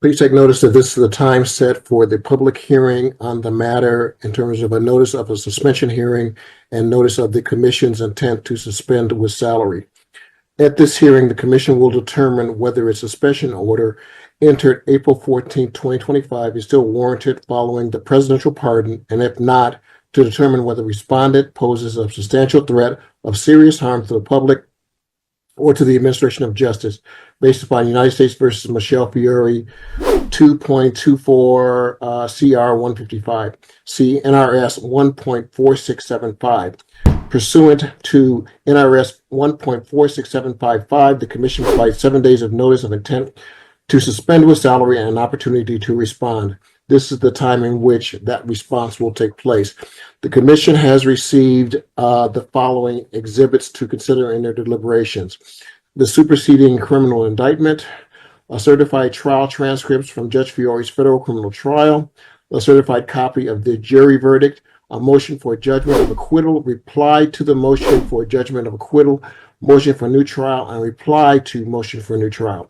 Please take notice that this is the time set for the public hearing on the matter in terms of a notice of a suspension hearing and notice of the commission's intent to suspend with salary. At this hearing, the commission will determine whether a suspension order entered April 14, 2025 is still warranted following the presidential pardon, and if not, to determine whether respondent poses a substantial threat of serious harm to the public or to the administration of justice based upon United States versus Michele Fiore 2.24 CR 155, see NRS 1.4675. Pursuant to NRS 1.46755, the commission provides 7 days of notice of intent to suspend with salary and an opportunity to respond. This is the time in which that response will take place. The commission has received the following exhibits to consider in their deliberations: the superseding criminal indictment, a certified trial transcripts from Judge Fiore's federal criminal trial, a certified copy of the jury verdict, a motion for judgment of acquittal, reply to the motion for judgment of acquittal, motion for new trial, and reply to motion for new trial,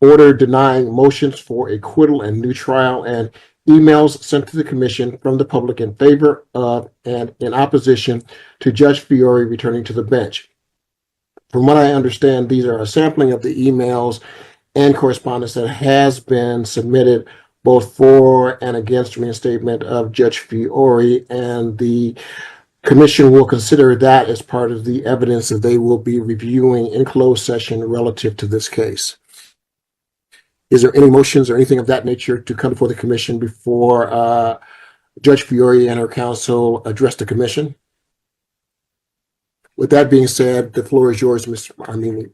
order denying motions for acquittal and new trial, and emails sent to the commission from the public in favor of and in opposition to Judge Fiore returning to the bench. From what I understand, these are a sampling of the emails and correspondence that has been submitted both for and against reinstatement of Judge Fiore, and the commission will consider that as part of the evidence that they will be reviewing in closed session relative to this case. Is there any motions or anything of that nature to come before the commission before Judge Fiore and her counsel address the commission? With that being said, the floor is yours, Mr. Armini.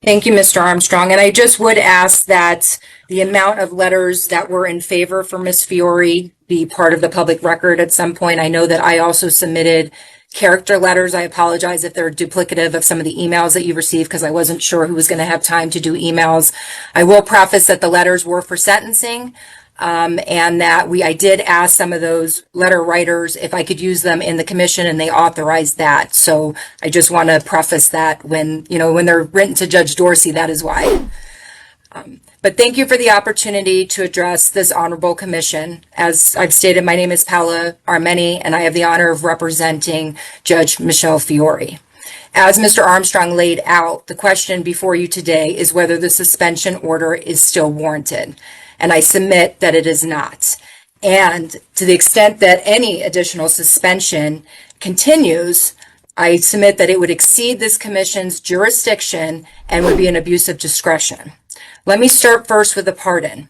Thank you, Mr. Armstrong. And I just would ask that the amount of letters that were in favor for Ms. Fiore be part of the public record at some point. I know that I also submitted character letters. I apologize if they're duplicative of some of the emails that you received because I wasn't sure who was going to have time to do emails. I will preface that the letters were for sentencing, and that I did ask some of those letter writers if I could use them in the commission, and they authorized that. So I just want to preface that when they're written to Judge Dorsey, that is why. But thank you for the opportunity to address this honorable commission. As I've stated, my name is Paola Armeni, and I have the honor of representing Judge Michele Fiore. As Mr. Armstrong laid out, the question before you today is whether the suspension order is still warranted. And I submit that it is not. And to the extent that any additional suspension continues, I submit that it would exceed this commission's jurisdiction and would be an abuse of discretion. Let me start first with a pardon.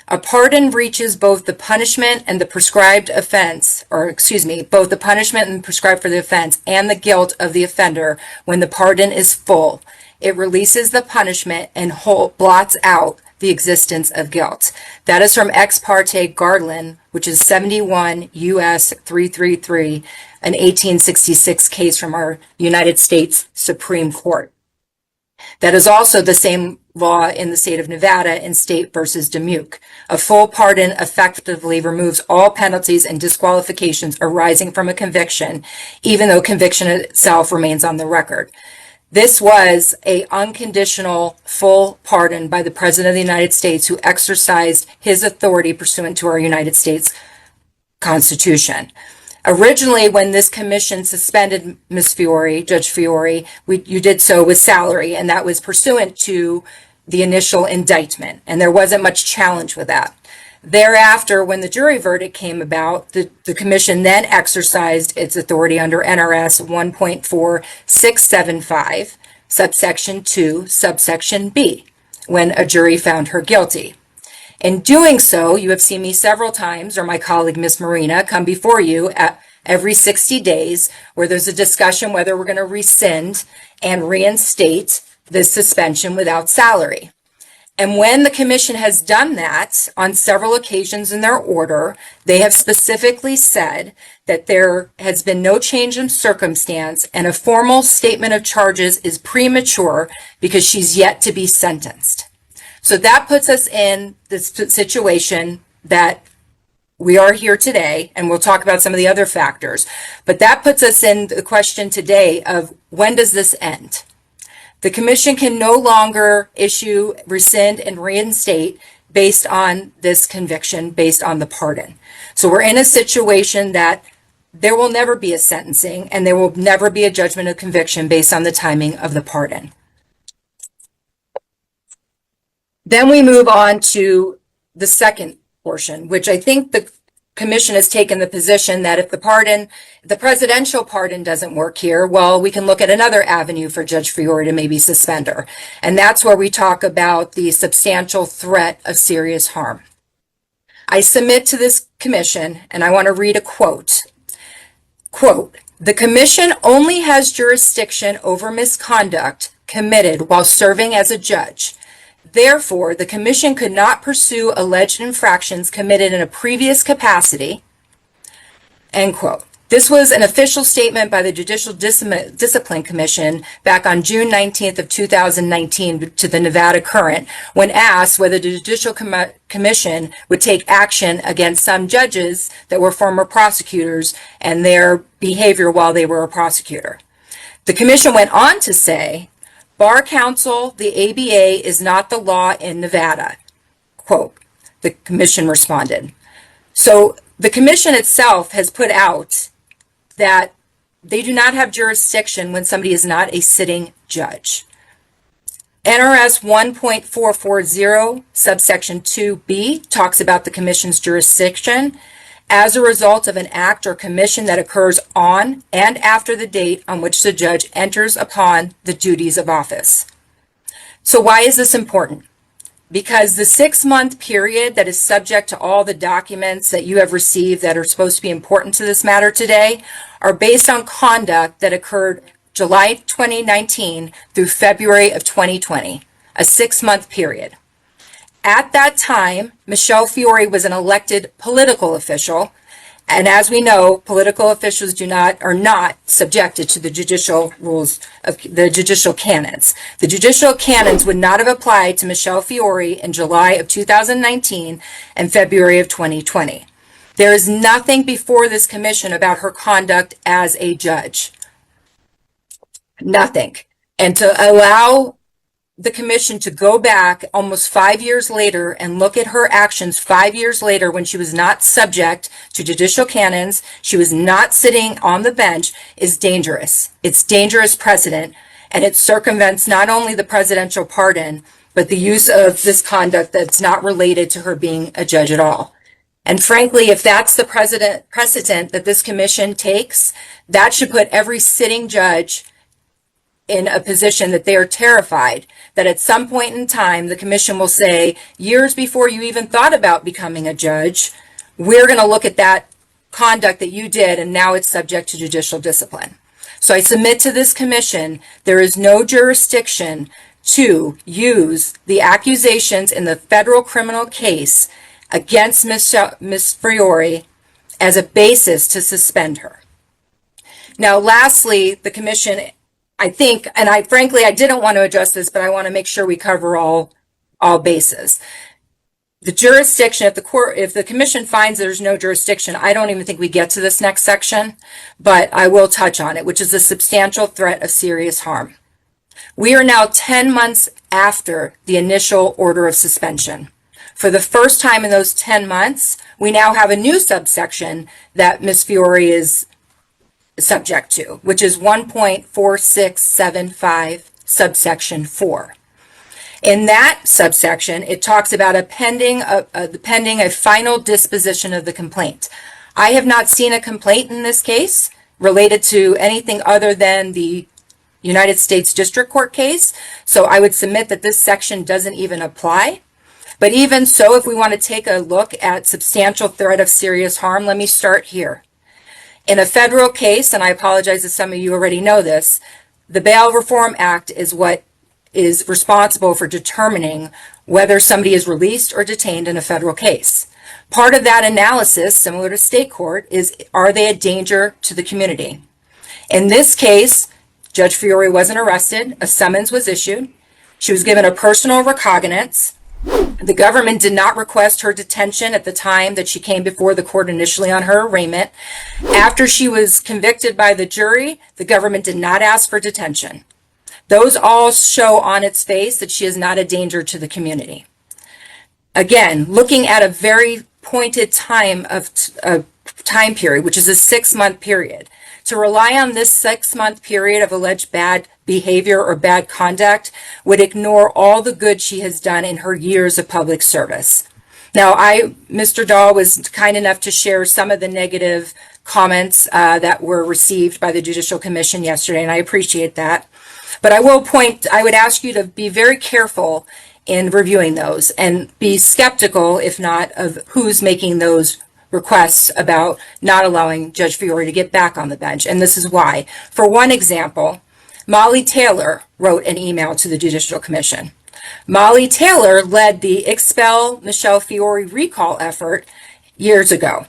A pardon reaches both the punishment and the prescribed offense, both the punishment and prescribed for the offense and the guilt of the offender when the pardon is full. It releases the punishment and blots out the existence of guilt. That is from Ex parte Garland, which is 71 U.S. 333, an 1866 case from our United States Supreme Court. That is also the same law in the state of Nevada in State versus Demuke. A full pardon effectively removes all penalties and disqualifications arising from a conviction, even though conviction itself remains on the record. This was an unconditional full pardon by the President of the United States, who exercised his authority pursuant to our United States Constitution. Originally, when this commission suspended Ms. Fiore, Judge Fiore, you did so with salary, and that was pursuant to the initial indictment, and there wasn't much challenge with that. Thereafter, when the jury verdict came about, the commission then exercised its authority under NRS 1.4675, subsection 2, subsection B, when a jury found her guilty. In doing so, you have seen me several times, or my colleague Ms. Marina, come before you at every 60 days where there's a discussion whether we're going to rescind and reinstate this suspension without salary. And when the commission has done that on several occasions in their order, they have specifically said that there has been no change in circumstance and a formal statement of charges is premature because she's yet to be sentenced. So that puts us in this situation that we are here today, and we'll talk about some of the other factors. But that puts us in the question today of when does this end? The commission can no longer issue, rescind, and reinstate based on this conviction, based on the pardon. So we're in a situation that there will never be a sentencing and there will never be a judgment of conviction based on the timing of the pardon. Then we move on to the second portion, which I think the commission has taken the position that if the presidential pardon doesn't work here, well, we can look at another avenue for Judge Fiore to maybe suspend her. And that's where we talk about the substantial threat of serious harm. I submit to this commission, and I want to read a quote. Quote, "The commission only has jurisdiction over misconduct committed while serving as a judge. Therefore, the commission could not pursue alleged infractions committed in a previous capacity." End quote. This was an official statement by the Judicial Discipline Commission back on June 19th of 2019 to the Nevada Current when asked whether the Judicial Commission would take action against some judges that were former prosecutors and their behavior while they were a prosecutor. The commission went on to say, "Bar Council, the ABA is not the law in Nevada." Quote, the commission responded. So the commission itself has put out that they do not have jurisdiction when somebody is not a sitting judge. NRS 1.440 subsection 2B talks about the commission's jurisdiction as a result of an act or commission that occurs on and after the date on which the judge enters upon the duties of office. So why is this important? Because the 6-month period that is subject to all the documents that you have received that are supposed to be important to this matter today are based on conduct that occurred July 2019 through February of 2020, a 6-month period. At that time, Michele Fiore was an elected political official, and as we know, political officials are not subjected to the judicial rules of the judicial canons. The judicial canons would not have applied to Michele Fiore in July of 2019 and February of 2020. There is nothing before this commission about her conduct as a judge. Nothing. And to allow the commission to go back almost 5 years later and look at her actions 5 years later when she was not subject to judicial canons, she was not sitting on the bench, is dangerous. It's dangerous precedent, and it circumvents not only the presidential pardon, but the use of this conduct that's not related to her being a judge at all. And frankly, if that's the precedent that this commission takes, that should put every sitting judge in a position that they are terrified that at some point in time, the commission will say, years before you even thought about becoming a judge, we're going to look at that conduct that you did, and now it's subject to judicial discipline. So I submit to this commission, there is no jurisdiction to use the accusations in the federal criminal case against Ms. Fiore as a basis to suspend her. Now, lastly, the commission, I think, and frankly, I didn't want to address this, but I want to make sure we cover all bases. The jurisdiction, if the commission finds there's no jurisdiction, I don't even think we get to this next section, but I will touch on it, which is a substantial threat of serious harm. We are now 10 months after the initial order of suspension. For the first time in those 10 months, we now have a new subsection that Ms. Fiore is subject to, which is 1.4675 subsection 4. In that subsection, it talks about pending a final disposition of the complaint. I have not seen a complaint in this case related to anything other than the United States District Court case, so I would submit that this section doesn't even apply. But even so, if we want to take a look at substantial threat of serious harm, let me start here. In a federal case, and I apologize if some of you already know this, the Bail Reform Act is what is responsible for determining whether somebody is released or detained in a federal case. Part of that analysis, similar to state court, is are they a danger to the community? In this case, Judge Fiore wasn't arrested, a summons was issued, she was given a personal recognizance. The government did not request her detention at the time that she came before the court initially on her arraignment. After she was convicted by the jury, the government did not ask for detention. Those all show on its face that she is not a danger to the community. Again, looking at a very pointed time period, which is a 6-month period. To rely on this 6-month period of alleged bad behavior or bad conduct would ignore all the good she has done in her years of public service. Now, Mr. Dahl was kind enough to share some of the negative comments that were received by the Judicial Commission yesterday, and I appreciate that. But I would ask you to be very careful in reviewing those and be skeptical, if not, of who's making those requests about not allowing Judge Fiore to get back on the bench. And this is why. For one example, Molly Taylor wrote an email to the Judicial Commission. Molly Taylor led the Expel Michele Fiore recall effort years ago.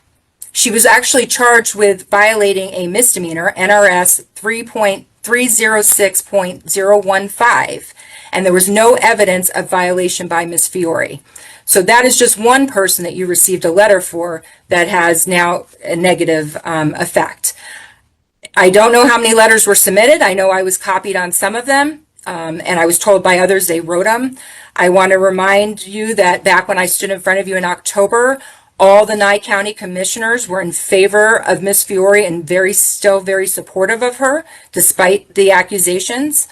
She was actually charged with violating a misdemeanor, NRS 3.306.015, and there was no evidence of violation by Ms. Fiore. So that is just one person that you received a letter for that has now a negative effect. I don't know how many letters were submitted. I know I was copied on some of them, and I was told by others they wrote them. I want to remind you that back when I stood in front of you in October, all the Nye County commissioners were in favor of Ms. Fiore and still very supportive of her, despite the accusations.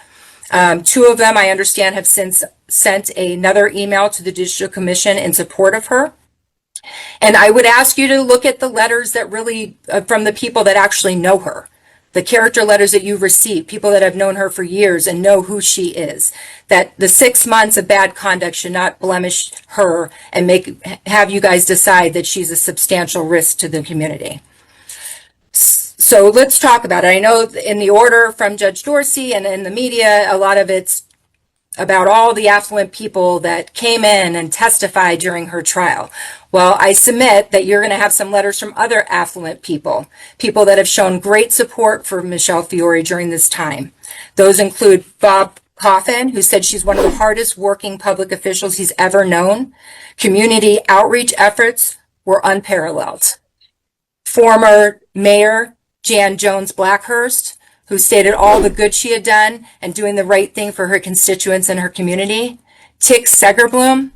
2 of them, I understand, have since sent another email to the Judicial Commission in support of her. And I would ask you to look at the letters that really, from the people that actually know her, the character letters that you've received, people that have known her for years and know who she is, that the 6 months of bad conduct should not blemish her and have you guys decide that she's a substantial risk to the community. So let's talk about it. I know in the order from Judge Dorsey and in the media, a lot of it's about all the affluent people that came in and testified during her trial. Well, I submit that you're going to have some letters from other affluent people that have shown great support for Michele Fiore during this time. Those include Bob Coffin, who said she's one of the hardest working public officials he's ever known. Community outreach efforts were unparalleled. Former Mayor Jan Jones Blackhurst, who stated all the good she had done and doing the right thing for her constituents and her community. Tick Segerblum,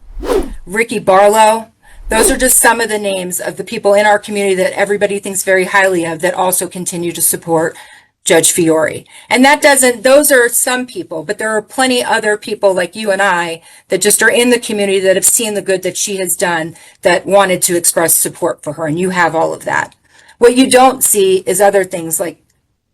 Ricky Barlow. Those are just some of the names of the people in our community that everybody thinks very highly of that also continue to support Judge Fiore. And those are some people, but there are plenty other people like you and I that just are in the community that have seen the good that she has done that wanted to express support for her. And you have all of that. What you don't see is other things like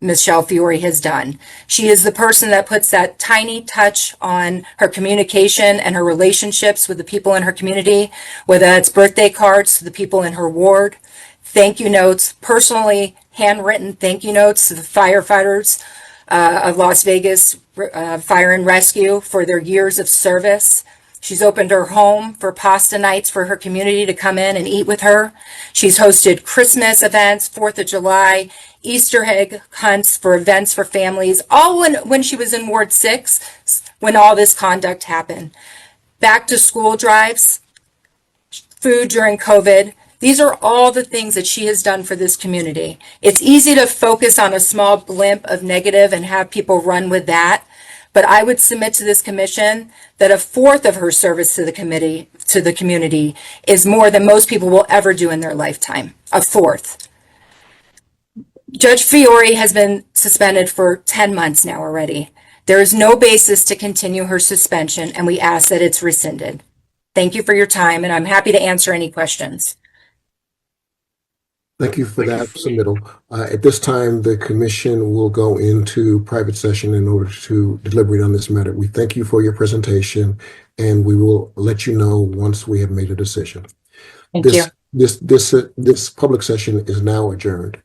Michele Fiore has done. She is the person that puts that tiny touch on her communication and her relationships with the people in her community, whether it's birthday cards to the people in her ward, thank you notes, personally handwritten thank you notes to the firefighters of Las Vegas Fire and Rescue for their years of service. She's opened her home for pasta nights for her community to come in and eat with her. She's hosted Christmas events, 4th of July, Easter egg hunts for events for families, all when she was in Ward 6, when all this conduct happened. Back to school drives, food during COVID. These are all the things that she has done for this community. It's easy to focus on a small blimp of negative and have people run with that. But I would submit to this commission that 1/4 of her service to the community is more than most people will ever do in their lifetime. 1/4. Judge Fiore has been suspended for 10 months now already. There is no basis to continue her suspension, and we ask that it's rescinded. Thank you for your time, and I'm happy to answer any questions. Thank you for that submittal. At this time, the commission will go into private session in order to deliberate on this matter. We thank you for your presentation, and we will let you know once we have made a decision. Thank you. This public session is now adjourned.